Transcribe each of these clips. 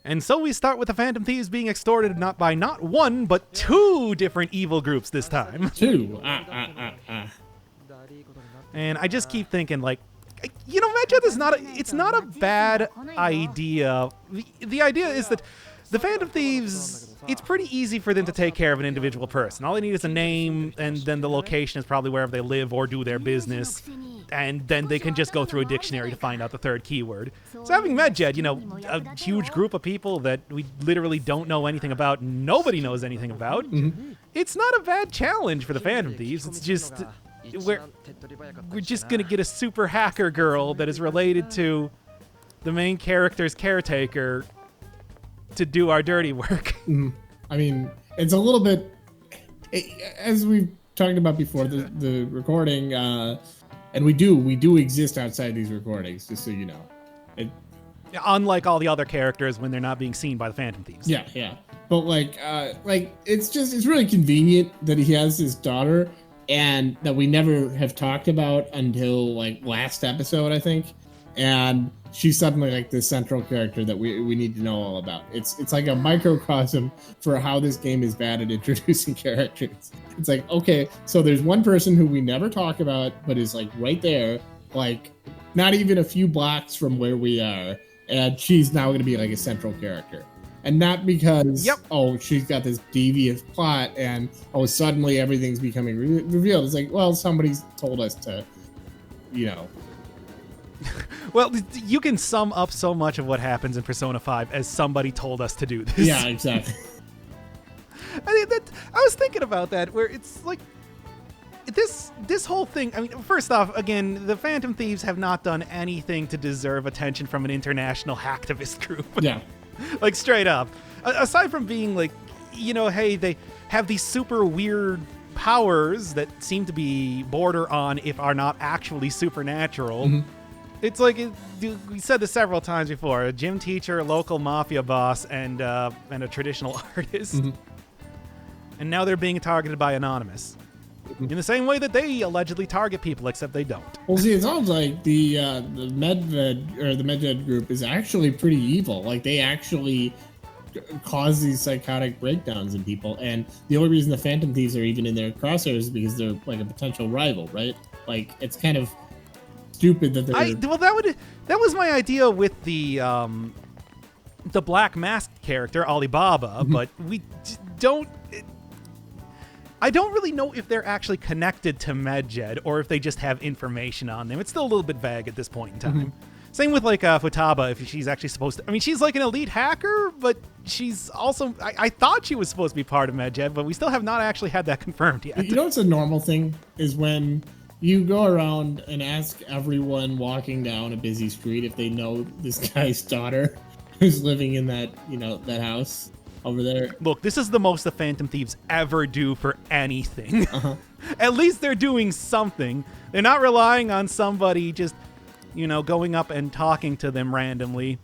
And so we start with the Phantom Thieves being extorted not by not one, but two different evil groups this time. Two. And I just keep thinking, like, you know, Medjed is it's not a bad idea. The idea is that the Phantom Thieves, it's pretty easy for them to take care of an individual person. All they need is a name, and then the location is probably wherever they live or do their business. And then they can just go through a dictionary to find out the third keyword. So having Medjed, you know, a huge group of people that we literally don't know anything about, nobody knows anything about, it's not a bad challenge for the Phantom Thieves. It's just, we're just going to get a super hacker girl that is related to the main character's caretaker to do our dirty work. I mean, it's a little bit, as we've talked about before, the recording, and we do exist outside these recordings, just so you know. Unlike all the other characters when they're not being seen by the Phantom Thieves. Yeah. But like it's really convenient that he has his daughter, and that we never have talked about until like last episode, I think. And she's suddenly like the central character that we need to know all about. It's like a microcosm for how this game is bad at introducing characters. It's like, okay, so there's one person who we never talk about, but is like right there, like not even a few blocks from where we are, and she's now going to be like a central character. And not because, oh, she's got this devious plot and, oh, suddenly everything's becoming revealed. It's like, well, somebody's told us to, you know. Well, you can sum up so much of what happens in Persona 5 as somebody told us to do this. Yeah, exactly. I was thinking about that, where it's like, this whole thing, I mean, first off, again, the Phantom Thieves have not done anything to deserve attention from an international hacktivist group. Yeah. Like, straight up. Aside from being like, you know, hey, they have these super weird powers that seem to be border on, if are not actually supernatural. It's like, we said this several times before, a gym teacher, a local mafia boss, and a traditional artist. And now they're being targeted by Anonymous. In the same way that they allegedly target people, except they don't. Well, see, it sounds like the Medjed group is actually pretty evil. Like, they actually cause these psychotic breakdowns in people, and the only reason the Phantom Thieves are even in their crosshairs is because they're like a potential rival, right? Like, it's kind of stupid that they're... Well, that was my idea with the Black Masked character, Alibaba, but we don't... I don't really know if they're actually connected to Medjed or if they just have information on them. It's still a little bit vague at this point in time. Same with like Futaba, if she's actually supposed to... I mean, she's like an elite hacker, but she's also... I thought she was supposed to be part of Medjed, but we still have not actually had that confirmed yet. You know what's a normal thing? Is when you go around and ask everyone walking down a busy street if they know this guy's daughter who's living in that, you know, that house over there. Look, this is the most the Phantom Thieves ever do for anything. At least they're doing something. They're not relying on somebody just, you know, going up and talking to them randomly.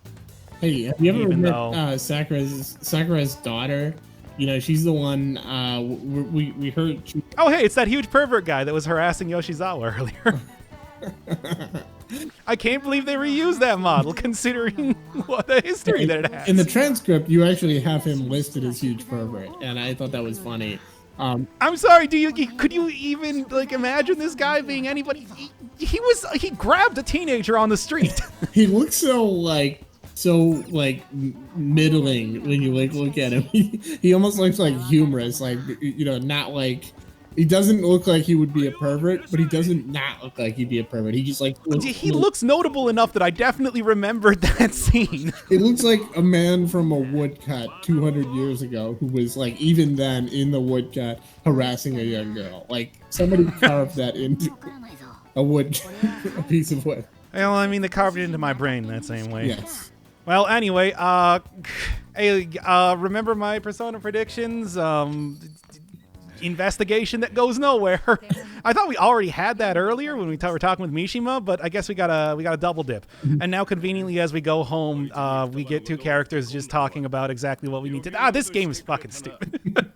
Hey, have you ever met Sakura's daughter? You know, she's the one we heard. Oh, hey, it's that huge pervert guy that was harassing Yoshizawa earlier. I can't believe they reused that model, considering what the history that it has. In the transcript, you actually have him listed as huge pervert, and I thought that was funny. I'm sorry. Could you even like imagine this guy being anybody? He grabbed a teenager on the street. He looks so middling when you like look at him. He almost looks like humorous, like, you know, not like. He doesn't look like he would be a pervert, but he doesn't not look like he'd be a pervert. He just like... He looks notable enough that I definitely remembered that scene. It looks like a man from a woodcut 200 years ago who was like, even then, in the woodcut, harassing a young girl. Like, somebody carved that into a piece of wood. Well, I mean, they carved it into my brain that same way. Yes. Well, anyway, remember my Persona predictions? Investigation that goes nowhere. I thought we already had that earlier when we were talking with Mishima, but I guess we got a double dip. And now conveniently as we go home, we get two characters just talking about exactly what we need to... this game is fucking stupid.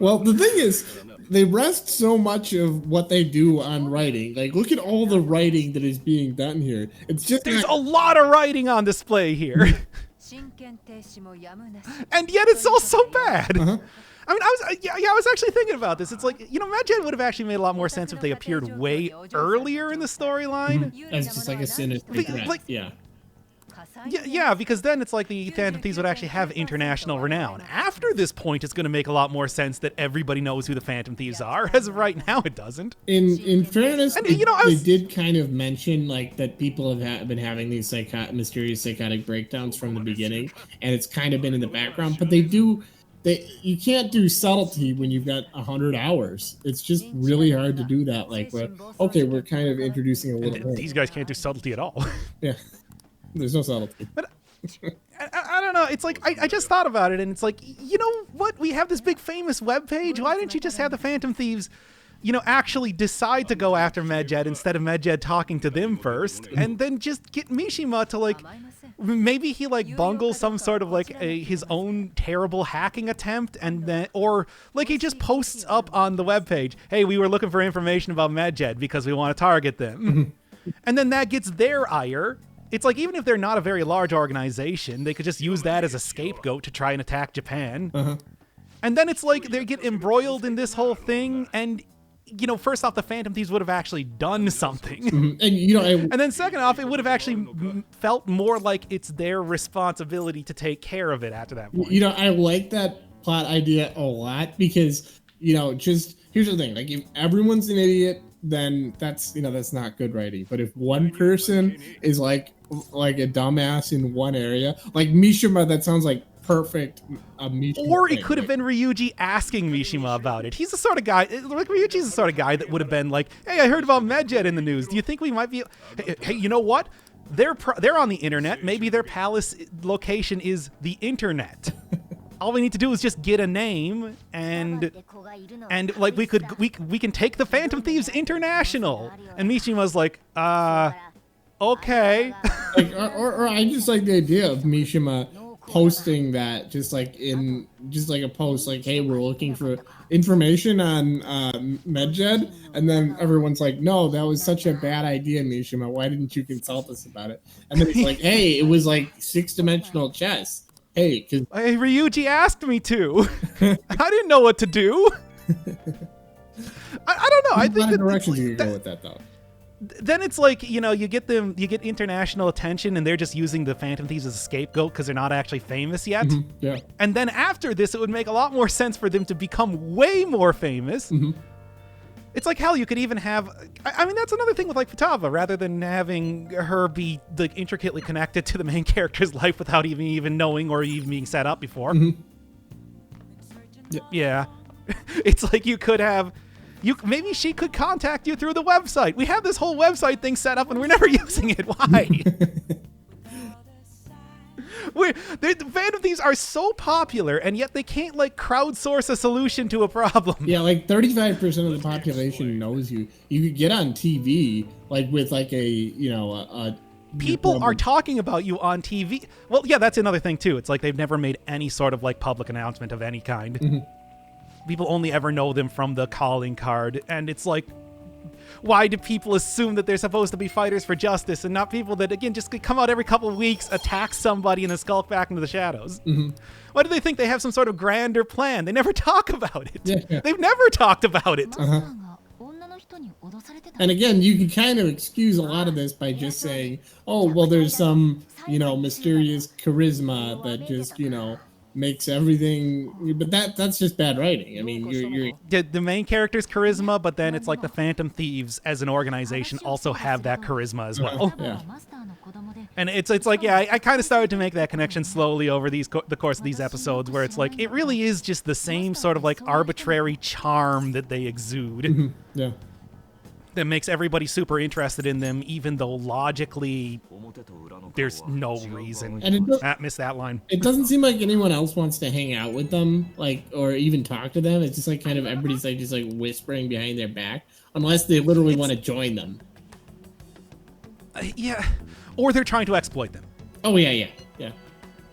Well, the thing is, they rest so much of what they do on writing. Like, look at all the writing that is being done here. It's just... There's a lot of writing on display here. And yet it's all so bad. Uh-huh. I mean, I was actually thinking about this. It's like, Mad Gen would have actually made a lot more sense if they appeared way earlier in the storyline. As just like a sinister threat. Like- yeah. Yeah, because then it's like the Phantom Thieves would actually have international renown. After this point, it's going to make a lot more sense that everybody knows who the Phantom Thieves are. As of right now, it doesn't. In fairness, And, they did kind of mention like that people have been having these mysterious psychotic breakdowns from the beginning, and it's kind of been in the background. But you can't do subtlety when you've got 100 hours. It's just really hard to do that. Like, we're kind of introducing a little more. These guys can't do subtlety at all. Yeah. There's no subtlety. But I don't know. It's like, I just thought about it, and it's like, you know what? We have this big famous webpage. Why didn't you just have the Phantom Thieves, actually decide to go after Medjed instead of Medjed talking to them first? And then just get Mishima to, like, maybe he, like, bungles some sort of, like, his own terrible hacking attempt, and then, or, like, he just posts up on the webpage, hey, we were looking for information about Medjed because we want to target them. And then that gets their ire. It's like, even if they're not a very large organization, they could just use that as a scapegoat to try and attack Japan. And then it's like they get embroiled in this whole thing, and, first off, the Phantom Thieves would have actually done something. And, and then second off, it would have actually felt more like it's their responsibility to take care of it after that point. I like that plot idea a lot because, just, here's the thing. Like, if everyone's an idiot, then that's not good writing. But if one person is like a dumbass in one area, like Mishima, that sounds like perfect Mishima. Or it could have been Ryuji asking Mishima about it. He's the sort of guy, like Ryuji's the sort of guy that would have been like, hey, I heard about Medjed in the news. Do you think we might be, hey, you know what? They're on the internet. Maybe their palace location is the internet. All we need to do is just get a name, and like we can take the Phantom Thieves international. And Mishima's like, okay. Like, or I just like the idea of Mishima posting that just like a post like, hey, we're looking for information on Medjed, and then everyone's like, no, that was such a bad idea, Mishima. Why didn't you consult us about it? And then it's like, hey, it was like 6-dimensional chess. Hey, Ryuji asked me to. I didn't know what to do. I don't know. I think a lot of directions you can go with that, though. Then it's like, you get international attention, and they're just using the Phantom Thieves as a scapegoat because they're not actually famous yet. Yeah. And then after this, it would make a lot more sense for them to become way more famous. It's like, hell, you could even have, I mean, that's another thing with, like, Futaba, rather than having her be, like, intricately connected to the main character's life without even knowing or even being set up before. Yeah. It's like you could have, maybe she could contact you through the website. We have this whole website thing set up and we're never using it. Why? The Phantom Thieves are so popular, and yet they can't, like, crowdsource a solution to a problem. Yeah, like 35% of the population knows you. You could get on TV, like, with, like, a people are talking about you on TV. Well, yeah, that's another thing, too. It's like they've never made any sort of, like, public announcement of any kind. People only ever know them from the calling card, and it's like, why do people assume that they're supposed to be fighters for justice and not people that, again, just come out every couple of weeks, attack somebody, and then skulk back into the shadows? Why do they think they have some sort of grander plan? They never talk about it. Yeah. They've never talked about it. And again, you can kind of excuse a lot of this by just saying, oh, well, there's some, mysterious charisma that just, makes everything, but that's just bad writing. I mean, you're the main character's charisma, but then it's like the Phantom Thieves as an organization also have that charisma as well. Yeah. And it's like, yeah, I kind of started to make that connection slowly over the course of these episodes, where it's like, it really is just the same sort of, like, arbitrary charm that they exude. Yeah. That makes everybody super interested in them, even though logically there's no reason. And Missed that line. It doesn't seem like anyone else wants to hang out with them, like, or even talk to them. It's just like kind of everybody's like just like whispering behind their back, unless they literally want to join them. Yeah, or they're trying to exploit them. Oh yeah.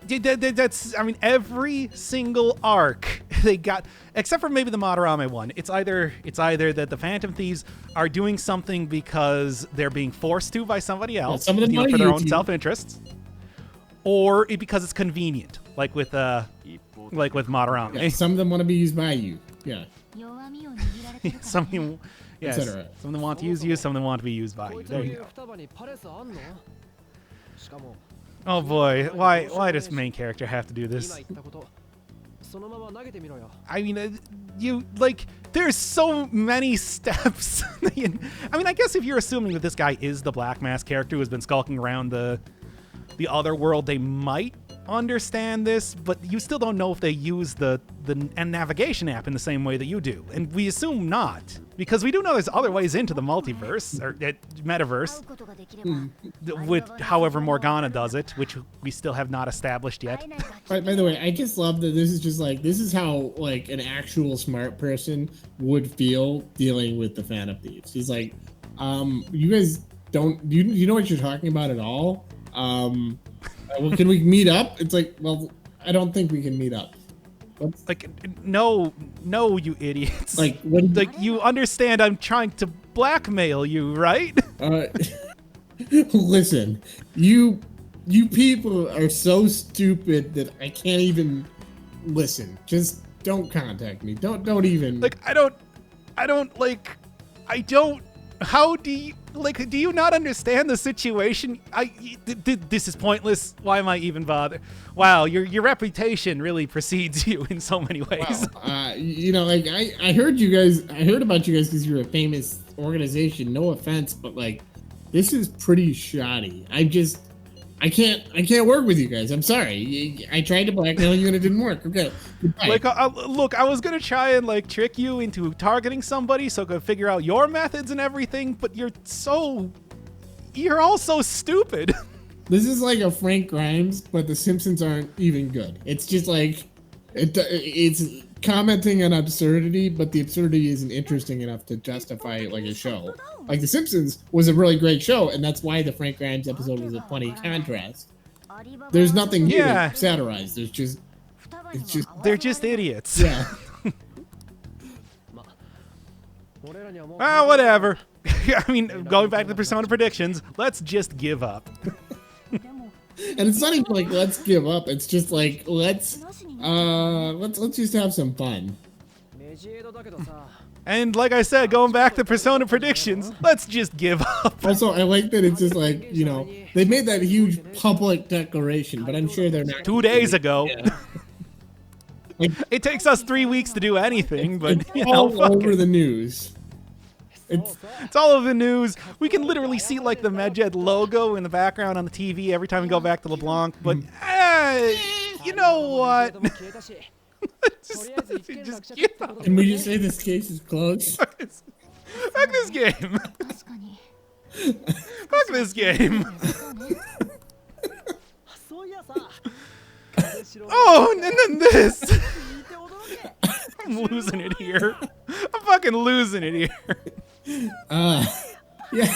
That's, I mean, every single arc they got, except for maybe the Madarame one. It's either that the Phantom Thieves are doing something because they're being forced to by somebody else, some of them for their own self-interests, or because it's convenient, like with Madarame. Yeah, some of them want to be used by you. Yeah. Some, yes, Etc. some of them want to use you, some of them want to be used by you. There you go. Oh boy, why does main character have to do this? I mean, there's so many steps. I mean, I guess if you're assuming that this guy is the Black Mask character who has been skulking around the other world, they might understand this, but you still don't know if they use the navigation app in the same way that you do. And we assume not, because we do know there's other ways into the multiverse, or metaverse, with however Morgana does it, which we still have not established yet. By the way, I just love that this is just like, this is how like an actual smart person would feel dealing with the Phantom Thieves. He's like, you guys don't, you know what you're talking about at all? Well, can we meet up? It's like, well, I don't think we can meet up. Like, no, you idiots. Like, what? Like, you understand I'm trying to blackmail you, right? Listen, you people are so stupid that I can't even listen. Just don't contact me. Don't even. Like, how do you, like, do you not understand the situation? This is pointless. Why am I even bother? Wow, your reputation really precedes you in so many ways. Wow. You know, like, I heard about you guys because you're a famous organization. No offense, but like, this is pretty shoddy. I can't work with you guys. I'm sorry. I tried to blackmail you and it didn't work. Okay. Goodbye. Like, look, I was gonna try and like trick you into targeting somebody so I could figure out your methods and everything, but you're all so stupid. This is like a Frank Grimes, but the Simpsons aren't even good. It's just like, it's commenting on absurdity, but the absurdity isn't interesting enough to justify like a show. Like The Simpsons was a really great show, and that's why the Frank Grimes episode was a funny contrast. There's nothing new to satirize. They're just idiots. Yeah. Whatever. I mean, going back to the Persona predictions, let's just give up. And it's not even like let's give up. It's just like let's just have some fun. And like I said, going back to Persona predictions, let's just give up. Also, I like that it's just like, you know, they made that huge public declaration, but I'm sure they're not. 2 days ago. Yeah. Like, it takes us 3 weeks to do anything, but it's all over the news. It's all over the news. We can literally see like the Medjed logo in the background on the TV every time we go back to LeBlanc, but you know what? just give up. Can we just say this case is closed? Fuck this game. Fuck this game. Oh, and then this. I'm losing it here. I'm fucking losing it here. Yeah.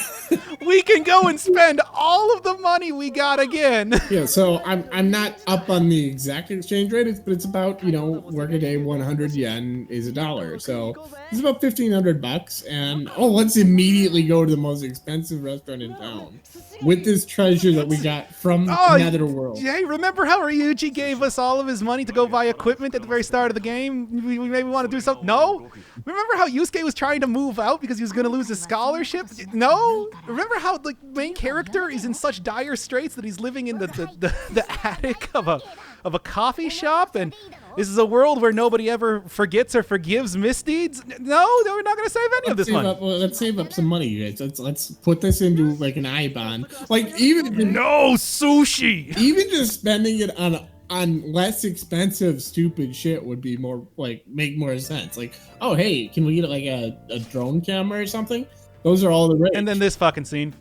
We can go and spend all of the money we got again. Yeah, so I'm not up on the exact exchange rate, but it's about, you know, workaday 100 yen is $1. So it's about $1,500. And let's immediately go to the most expensive restaurant in town with this treasure that we got from Netherworld. Hey, remember how Ryuji gave us all of his money to go buy equipment at the very start of the game? We maybe want to do something. No? Remember how Yusuke was trying to move out because he was going to lose his scholarship? No? Remember how the main character is in such dire straits that he's living in the attic of a coffee shop, and this is a world where nobody ever forgets or forgives misdeeds? No, we're not going to save any of this money. Let's save up some money, you guys. Let's put this into like an IBAN. Like no sushi. Even just spending it on less expensive stupid shit would be more like make more sense. Like, oh hey, can we get like a drone camera or something? Those are all the rage. And then this fucking scene.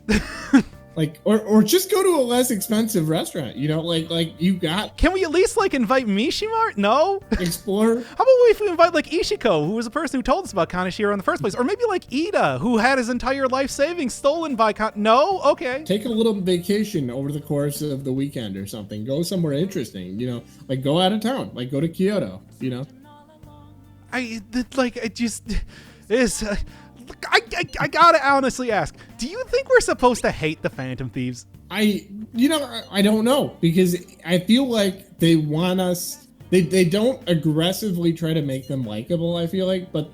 Like, or just go to a less expensive restaurant, you know, like you got. Can we at least like invite Mishima? No. Explore. How about if we invite like Ishiko, who was the person who told us about Kaneshiro in the first place, or maybe like Ida, who had his entire life savings stolen by No, okay. Take a little vacation over the course of the weekend or something. Go somewhere interesting, you know, like go out of town, like go to Kyoto, you know. I gotta honestly ask, do you think we're supposed to hate the Phantom Thieves? I don't know, because I feel like they want us. They don't aggressively try to make them likable. I feel like, but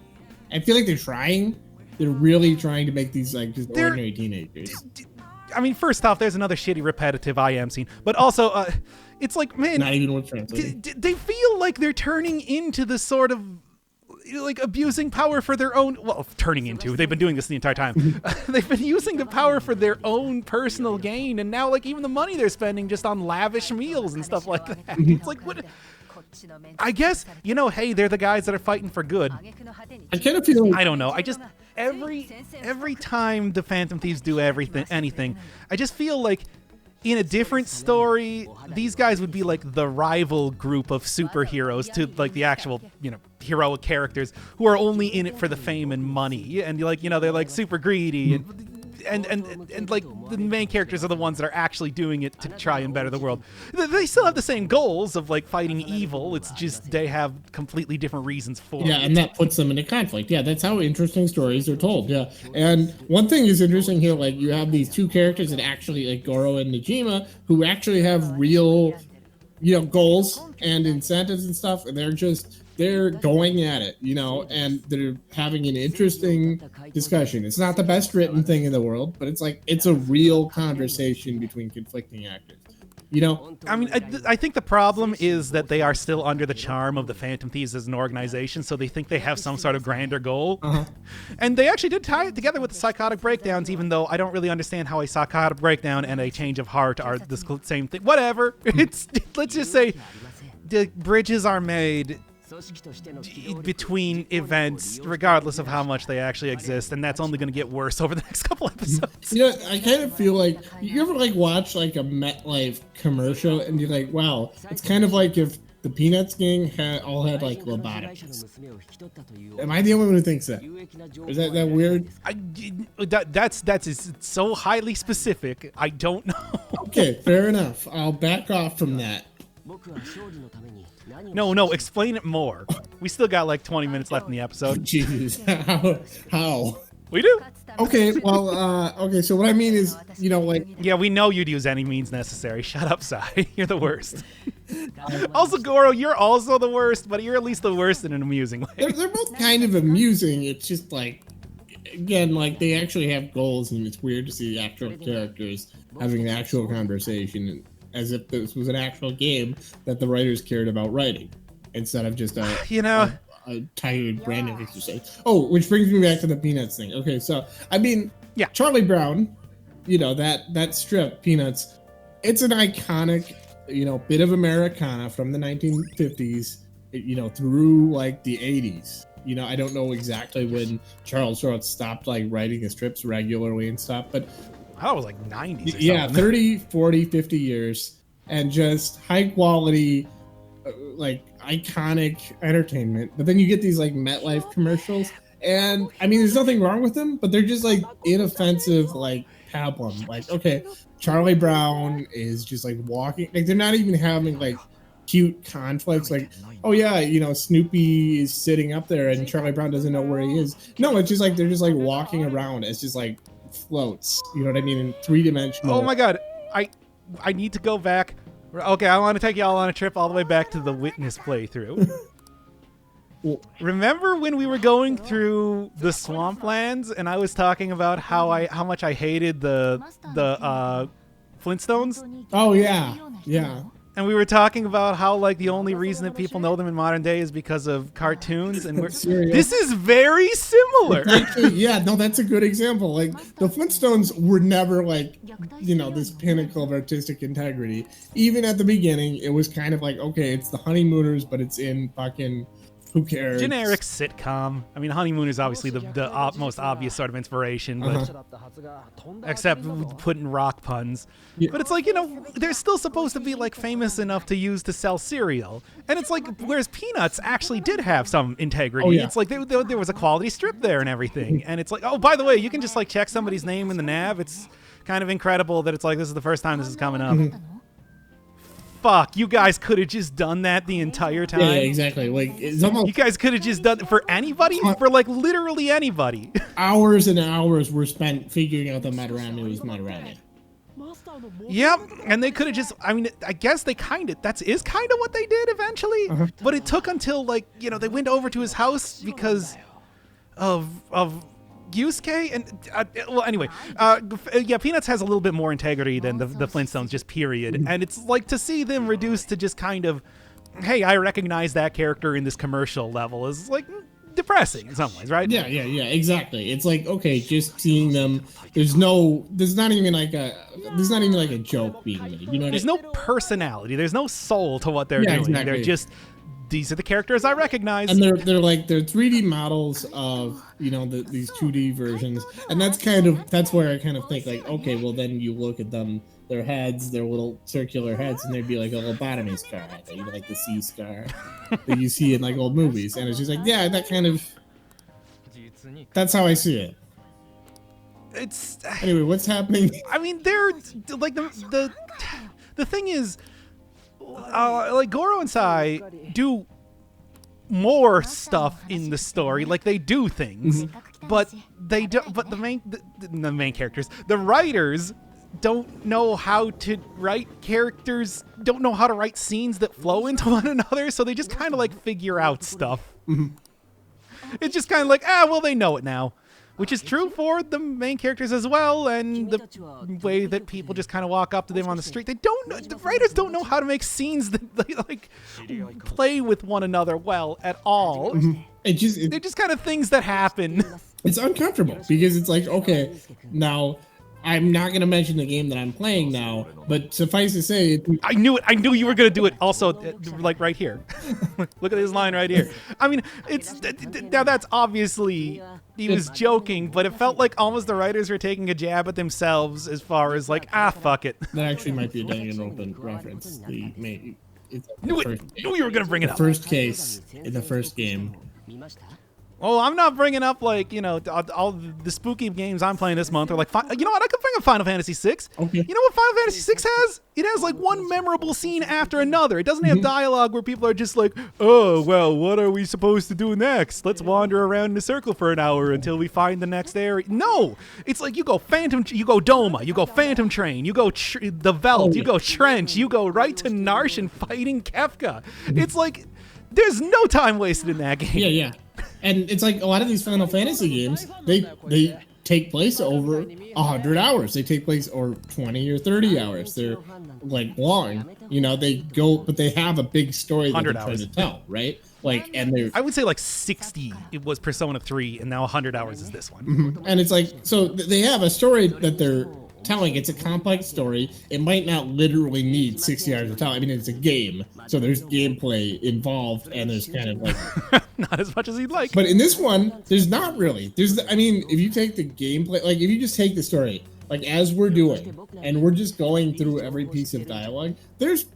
I feel like they're trying. They're really trying to make these like just ordinary teenagers. I mean, first off, there's another shitty repetitive I am scene, but also, it's like, man, Not even with translating. they feel like they're turning into the sort of like abusing power for their own. Well, turning into. They've been doing this the entire time. They've been using the power for their own personal gain, and now like even the money they're spending just on lavish meals and stuff like that. It's like what. I guess, hey, they're the guys that are fighting for good. I kind of feel like I don't know. I just every time the Phantom Thieves do anything, I just feel like in a different story, these guys would be like the rival group of superheroes to like the actual, heroic characters who are only in it for the fame and money. And like, they're like super greedy and like the main characters are the ones that are actually doing it to try and better the world. They still have the same goals of like fighting evil. It's just they have completely different reasons for it. Yeah, and that puts them into conflict. Yeah, that's how interesting stories are told. Yeah, and one thing is interesting here, like you have these two characters that actually, like Goro and Najima, who actually have real, goals and incentives and stuff, and they're going at it, and they're having an interesting discussion. It's not the best written thing in the world, but it's a real conversation between conflicting actors. I mean, I think the problem is that they are still under the charm of the Phantom Thieves as an organization, so they think they have some sort of grander goal. And they actually did tie it together with the psychotic breakdowns, even though I don't really understand how a psychotic breakdown and a change of heart are the same thing. Whatever. Let's just say the bridges are made between events, regardless of how much they actually exist, and that's only going to get worse over the next couple episodes. I kind of feel like you ever watch like a MetLife commercial and you're like, wow, it's kind of like if the Peanuts gang all had like lobotomies. Am I the only one who thinks that? Is that weird? That's so highly specific. I don't know. Okay, fair enough. I'll back off from that. No, explain it more. We still got like 20 minutes left in the episode. Jesus, how? We do. Okay, well, so what I mean is, Yeah, we know you'd use any means necessary. Shut up, Sai. You're the worst. Also, Goro, you're also the worst, but you're at least the worst in an amusing way. They're both kind of amusing. It's just like, again, like they actually have goals, and it's weird to see the actual characters having an actual conversation as if this was an actual game that the writers cared about writing, instead of just a tired branding exercise. Oh, which brings me back to the Peanuts thing. Okay, so I mean, yeah, Charlie Brown, that strip Peanuts, it's an iconic, bit of Americana from the 1950s, through like the 80s. I don't know exactly when Charles Schultz stopped like writing the strips regularly and stuff, but I thought it was like 90s or yeah, something. 30, 40, 50 years, and just high quality, like iconic entertainment. But then you get these like MetLife commercials, and I mean, there's nothing wrong with them, but they're just like inoffensive, like pablum. Like, okay, Charlie Brown is just like walking, like they're not even having like cute conflicts, like, oh yeah, Snoopy is sitting up there and Charlie Brown doesn't know where he is. No, it's just like they're just like walking around. It's just like floats, you know what I mean, in three-dimensional. Oh my god, I need to go back. Okay, I want to take y'all on a trip all the way back to the Witness playthrough. Remember when we were going through the Swamplands and I was talking about how much I hated the Flintstones? Oh yeah. And we were talking about how like the only reason that people know them in modern day is because of cartoons, and this is very similar. Actually, yeah, no, that's a good example. Like the Flintstones were never like, this pinnacle of artistic integrity. Even at the beginning, it was kind of like, okay, it's the Honeymooners, but it's in fucking, who cares? Generic sitcom. I mean, Honeymoon is obviously the most obvious sort of inspiration, but except putting rock puns. Yeah. But it's like, they're still supposed to be like famous enough to use to sell cereal. And it's like, whereas Peanuts actually did have some integrity. Oh, yeah. It's like there was a quality strip there and everything. And it's like, oh, by the way, you can just like check somebody's name in the nav. It's kind of incredible that it's like, this is the first time this is coming up. Fuck, you guys could have just done that the entire time. Yeah, exactly. Like, it's almost, you guys could have just done it for anybody, for like literally anybody. Hours and hours were spent figuring out that Madarame was Madarame. Yep, and they could have just, I mean, I guess they kind of, is kind of what they did eventually, but it took until, like, you know, they went over to his house because of Yusuke, and, well, anyway, yeah, Peanuts has a little bit more integrity than the Flintstones, just period, and it's like to see them reduced to just kind of, hey, I recognize that character in this commercial level is, like, depressing in some ways, right? Yeah, exactly. It's like, okay, just seeing them. There's not even like a joke being made. You know, there's no personality. There's no soul to what they're doing. Exactly. They're just, these are the characters I recognize, and they're 3D models of, you know, these 2D versions, and that's where I kind of think, like, okay, well then you look at them, their heads, their little circular heads, and there'd be like a lobotomy scar, you know, like the C scar that you see in like old movies, and it's just like, yeah, that kind of, that's how I see it. It's anyway, what's happening? I mean, they're like the thing is, like Goro and Sai do more stuff in the story, like they do things, but they don't. But the main characters, the writers, don't know how to write characters, don't know how to write scenes that flow into one another, so they just kind of like figure out stuff. It's just kind of like, well, they know it now, which is true for the main characters as well, and the way that people just kind of walk up to them on the street. They don't know, the writers don't know how to make scenes that they, like, play with one another well at all. They're just kind of things that happen. It's uncomfortable because it's like, okay, now I'm not going to mention the game that I'm playing now, but suffice to say, I knew it. I knew you were going to do it. Also, like right here. Look at this line right here. I mean, it's now that's obviously he was joking, but it felt like almost the writers were taking a jab at themselves as far as like, fuck it. That actually might be a Danganronpa reference. Knew you were going to bring it up. First case in the first game. Well, I'm not bringing up, like, you know, all the spooky games I'm playing this month are like, you know what, I could bring up Final Fantasy VI. Okay. You know what Final Fantasy VI has? It has, like, one memorable scene after another. It doesn't have dialogue where people are just like, oh, well, what are we supposed to do next? Let's wander around in a circle for an hour until we find the next area. No! It's like you go Doma, you go Phantom Train, you go the Veld, you go Trench, you go right to Narshan fighting Kefka. It's like, there's no time wasted in that game. Yeah. And it's like a lot of these Final Fantasy games, they take place over 100 hours. They take place over 20 or 30 hours. They're like long, you know, they go, but they have a big story that they're trying to tell, right? Like, and they're, I would say like 60 it was Persona 3, and now 100 hours is this one. And it's like, so they have a story that they're telling. It's a complex story. It might not literally need 60 hours to tell. I mean, it's a game, so there's gameplay involved, and there's kind of like not as much as you'd like. But in this one, there's not really. I mean, if you take the gameplay, like if you just take the story, like as we're doing, and we're just going through every piece of dialogue, there's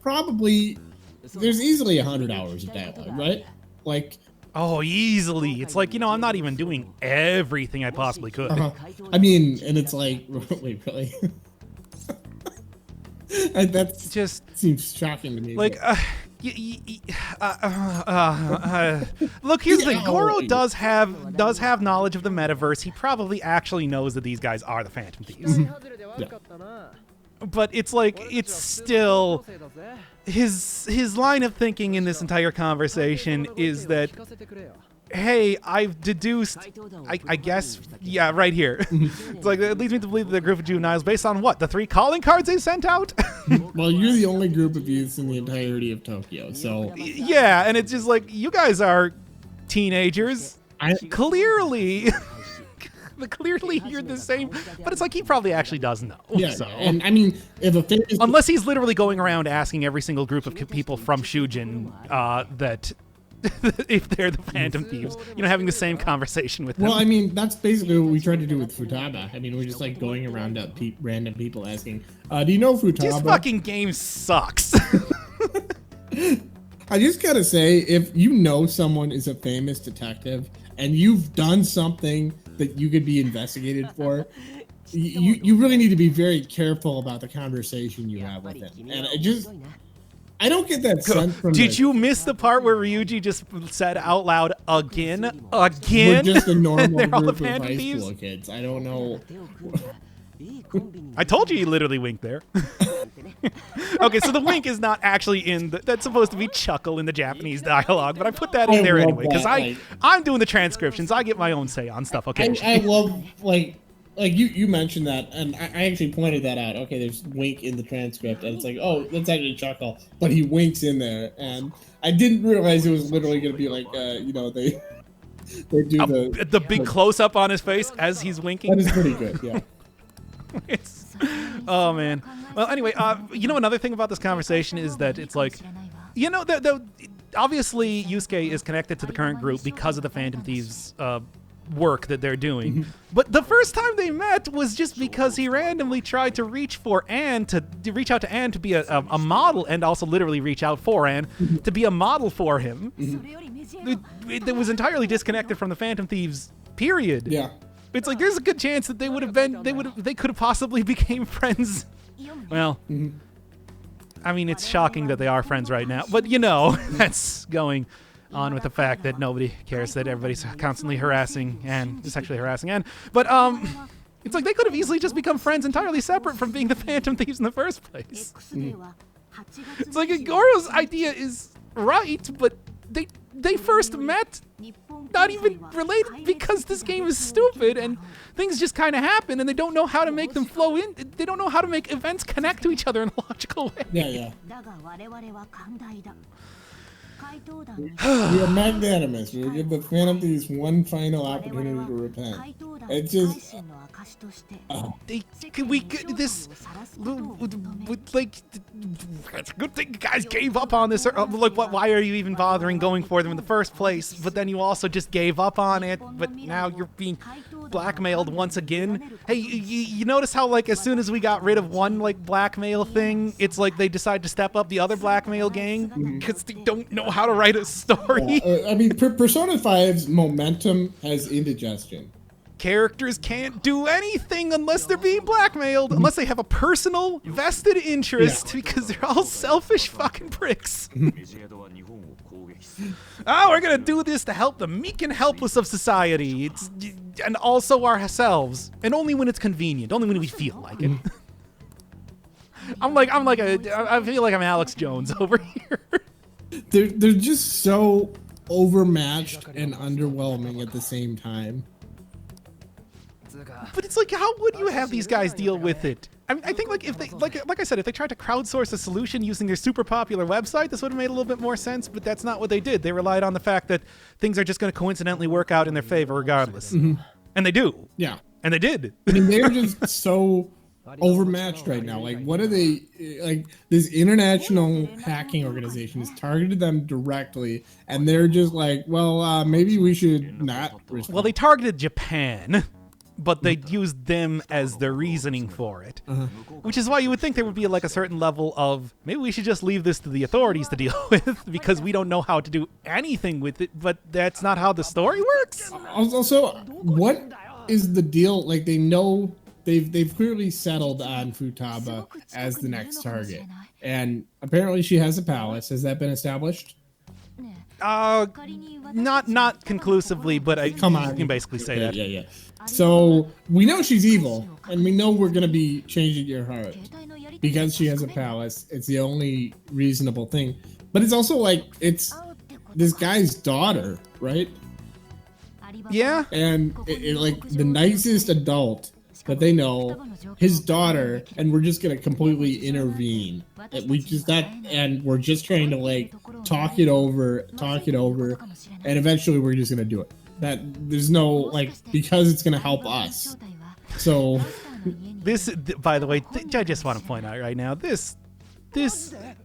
easily 100 hours of dialogue, right? Like, oh, easily. It's like, you know, I'm not even doing everything I possibly could. I mean, and it's like, wait, really? That just seems shocking to me. Like, look, here's the thing. Goro does have knowledge of the metaverse. He probably actually knows that these guys are the Phantom Thieves. But it's like, it's still his line of thinking in this entire conversation is that, hey, I've deduced, I guess, yeah, right here. It's like, it leads me to believe that the group of juveniles, based on what? The 3 calling cards they sent out? Well, you're the only group of youths in the entirety of Tokyo, so. Yeah, and it's just like, you guys are teenagers. Clearly. Clearly you're the same, but it's like he probably actually does know. Yeah, so. and I mean, unless he's literally going around asking every single group of people from Shujin that if they're the Phantom Thieves, you know, having the same conversation with them. Well, I mean, that's basically what we tried to do with Futaba. I mean, we're just like going around up random people asking, do you know Futaba? This fucking game sucks. I just gotta say, if you know someone is a famous detective and you've done something that you could be investigated for, you really need to be very careful about the conversation you have with him. And I don't get that sense from. Did you miss the part where Ryuji just said out loud again? We're just a normal They're all group the of Phantom high Thieves? school kids. I don't know. I told you he literally winked there. Okay, so the wink is not actually that's supposed to be chuckle in the Japanese dialogue, but I put that in there anyway because I'm doing the transcriptions. I get my own say on stuff. Okay. I love like you mentioned that, and I actually pointed that out. Okay, there's wink in the transcript, and it's like, oh, that's actually chuckle, but he winks in there, and I didn't realize it was literally going to be like, they do the big close up on his face as he's winking. That is pretty good, yeah. Oh man. Well, anyway, another thing about this conversation is that it's like, obviously Yusuke is connected to the current group because of the Phantom Thieves work that they're doing. But the first time they met was just because he randomly tried to reach out to Anne to be a model, and also literally reach out for Anne to be a model for him. It was entirely disconnected from the Phantom Thieves period. Yeah. It's like there's a good chance that they could have possibly became friends. Well, I mean, it's shocking that they are friends right now, but that's going on with the fact that nobody cares that everybody's constantly harassing and sexually harassing Anne. But it's like they could have easily just become friends entirely separate from being the Phantom Thieves in the first place. It's like Goro's idea is right, but they first met not even related because this game is stupid and things just kind of happen and they don't know how to make them flow in. They don't know how to make events connect to each other in a logical way. Yeah. We are magnanimous. We will give the Phantom Thieves one final opportunity to repent. It's just... It's a good thing you guys gave up on this. Like, why are you even bothering going for them in the first place? But then you also just gave up on it, but now you're being blackmailed once again. Hey, you notice how, like, as soon as we got rid of one, like, blackmail thing, it's like they decide to step up the other blackmail gang because they don't know how to write a story. I mean, Persona 5's momentum has indigestion. Characters can't do anything unless they're being blackmailed, unless they have a personal vested interest, because they're all selfish fucking pricks. We're gonna do this to help the meek and helpless of society, and also ourselves, and only when it's convenient, only when we feel like it. I feel like I'm Alex Jones over here. They're just so overmatched and underwhelming at the same time. But it's like, how would you have these guys deal with it? I mean, I think like if they, like I said, if they tried to crowdsource a solution using their super popular website, this would have made a little bit more sense. But that's not what they did. They relied on the fact that things are just going to coincidentally work out in their favor regardless, and they do. Yeah, and they did. I mean, they're just so overmatched right now. Like, what are they like? This international hacking organization has targeted them directly, and they're just like, well, maybe we should not respond. Well, they targeted Japan. But they used them as their reasoning for it, which is why you would think there would be like a certain level of maybe we should just leave this to the authorities to deal with because we don't know how to do anything with it. But that's not how the story works. Also, what is the deal? Like, they know they've clearly settled on Futaba as the next target, and apparently she has a palace. Has that been established? Not conclusively, but Come on. You can basically say that. Yeah. So we know she's evil, and we know we're gonna be changing your heart because she has a palace. It's the only reasonable thing, but it's also like it's this guy's daughter, right? Yeah. And it like the nicest adult that they know, his daughter, and we're just gonna completely intervene. And we're just trying to like talk it over, and eventually we're just gonna do it. That there's no like because it's gonna help us. So this, by the way, I just want to point out right now, this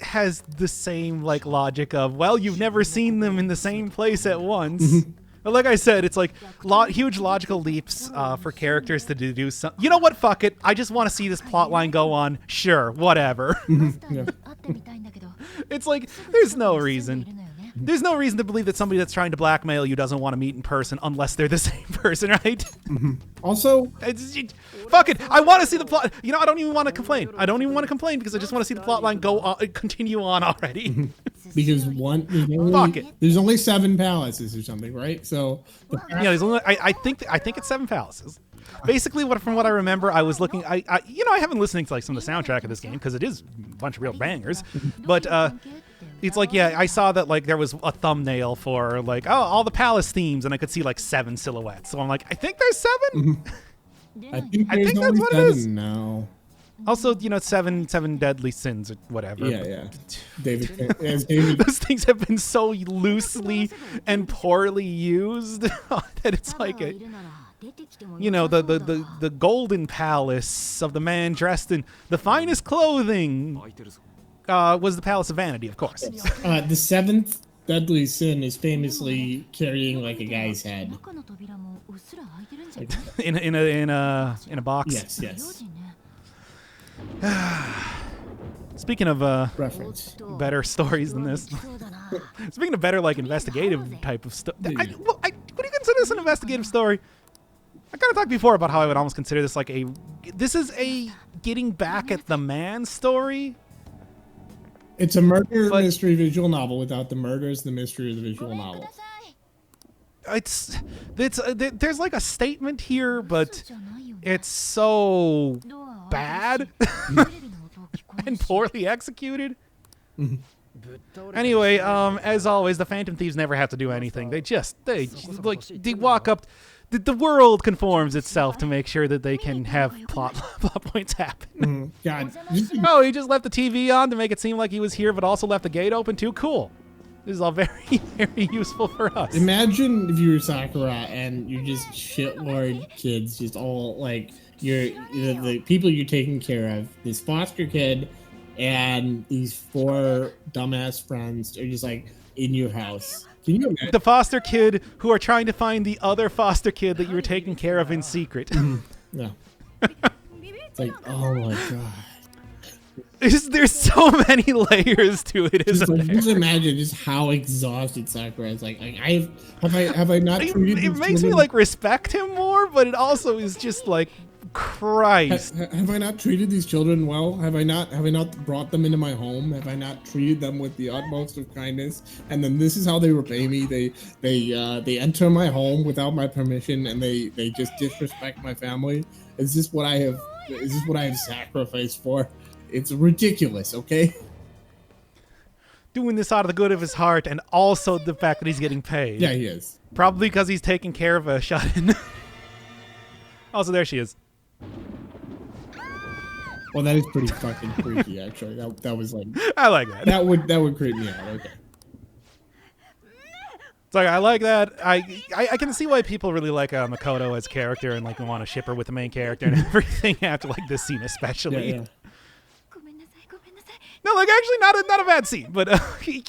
has the same like logic of, well, you've never seen them in the same place at once. But like I said, it's like huge logical leaps for characters to do something. You know what? Fuck it. I just want to see this plot line go on. Sure, whatever. yeah. It's like there's no reason. There's no reason to believe that somebody that's trying to blackmail you doesn't want to meet in person unless they're the same person, right? Also, fuck it. I want to see the plot. I don't even want to complain. Because I just want to see the plot line continue on already. Because there's only 7 palaces or something, right? So there's only I think it's 7 palaces. Basically, from what I remember, I was looking. I haven't been listening to like some of the soundtrack of this game because it is a bunch of real bangers. But it's like, yeah, I saw that like there was a thumbnail for like, oh, all the palace themes, and I could see like 7 silhouettes. So I'm like, I think there's 7. I think that's what it is. No. Also, 7 deadly sins or whatever. Yeah. David. Those things have been so loosely and poorly used that it's like the golden palace of the man dressed in the finest clothing was the Palace of Vanity, of course. The 7th deadly sin is famously carrying like a guy's head in a box. Yes. Speaking of Reference. better stories than this, speaking of better like investigative type of stuff, would you consider this an investigative story? I kind of talked before about how I would almost consider this like this is a getting back at the man story. It's a murder mystery visual novel without the murders, the mystery of the visual novel. There's like a statement here, but it's so bad and poorly executed. Anyway, as always, the Phantom Thieves never have to do anything. They walk up. The world conforms itself to make sure that they can have plot points happen. God. Oh, he just left the TV on to make it seem like he was here, but also left the gate open too. Cool. This is all very, very useful for us. Imagine if you were Sakura and you're just shitlord kids, just all like the people you're taking care of. This foster kid and these 4 dumbass friends are just like in your house. Can you imagine? The foster kid who are trying to find the other foster kid that you were taking care of in secret. Yeah. It's like, oh my god. There's so many layers to it, isn't there? Just imagine just how exhausted Sakura is. Like have I not treated it makes me like respect him more, but it also is just like, Christ. Have I not treated these children well? Have I not brought them into my home? Have I not treated them with the utmost of kindness? And then this is how they repay me. They enter my home without my permission, and they just disrespect my family. Is this what I have sacrificed for? It's ridiculous, okay? Doing this out of the good of his heart, and also the fact that he's getting paid. Yeah, he is. Probably because he's taking care of a shut-in. Also, there she is. Well, that is pretty fucking creepy, actually. That was like... I like that. That would creep me out, okay. It's like, I like that. I can see why people really like Makoto as character and like want to ship her with the main character and everything after like this scene especially. Yeah. No, like actually not a bad scene, but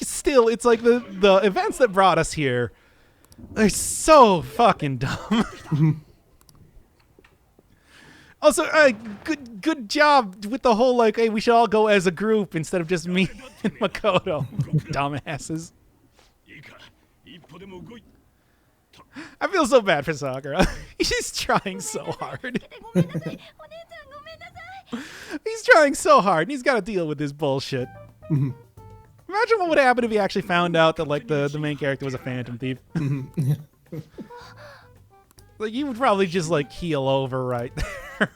still, it's like the events that brought us here are so fucking dumb. Also, good job with the whole like, hey, we should all go as a group instead of just me and Makoto. Dumbasses. I feel so bad for Sakura. He's trying so hard. He's trying so hard, and he's got to deal with this bullshit. Imagine what would happen if he actually found out that like the main character was a Phantom Thief. Like, he would probably just like keel over right there.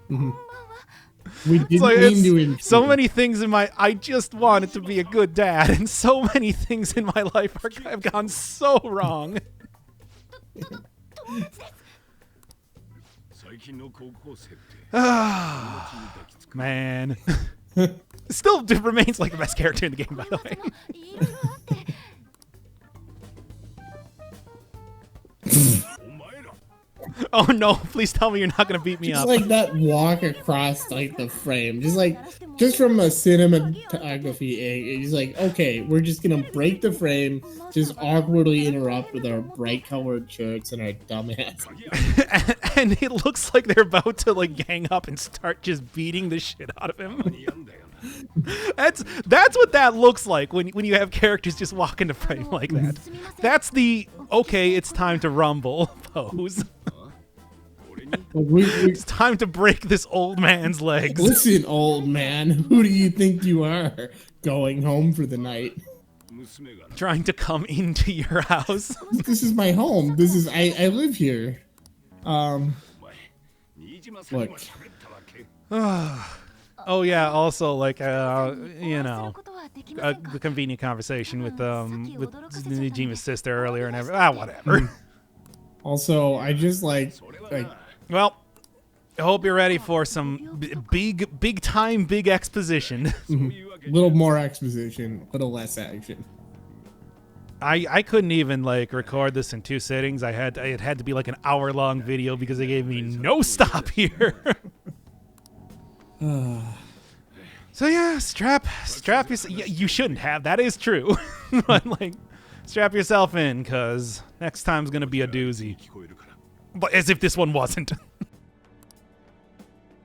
We didn't mean to intrude. So many things in I just wanted to be a good dad, and so many things in my life have gone so wrong. Man. Still remains like the best character in the game, by the way. Oh no, please tell me you're not gonna beat me just up. Like that walk across like the frame, just from a cinematography, it's like, okay, we're just gonna break the frame, just awkwardly interrupt with our bright colored shirts and our dumbass. and it looks like they're about to like gang up and start just beating the shit out of him. That's what that looks like when you have characters just walk into frame like that. That's the okay, it's time to rumble pose. It's time to break this old man's legs. Listen, old man, who do you think you are? Going home for the night. Trying to come into your house. This is my home. I live here. Look, Oh yeah. Also, like the convenient conversation with Nijima's sister earlier and whatever. also, I just like Well, I hope you're ready for some big time exposition. a little more exposition, a little less action. I couldn't even like record this in 2 sittings. It had to be like an hour-long video because they gave me no stop here. So yeah, strap yourself. You shouldn't have. That is true, but like, strap yourself in, cause next time's gonna be a doozy. But as if this one wasn't.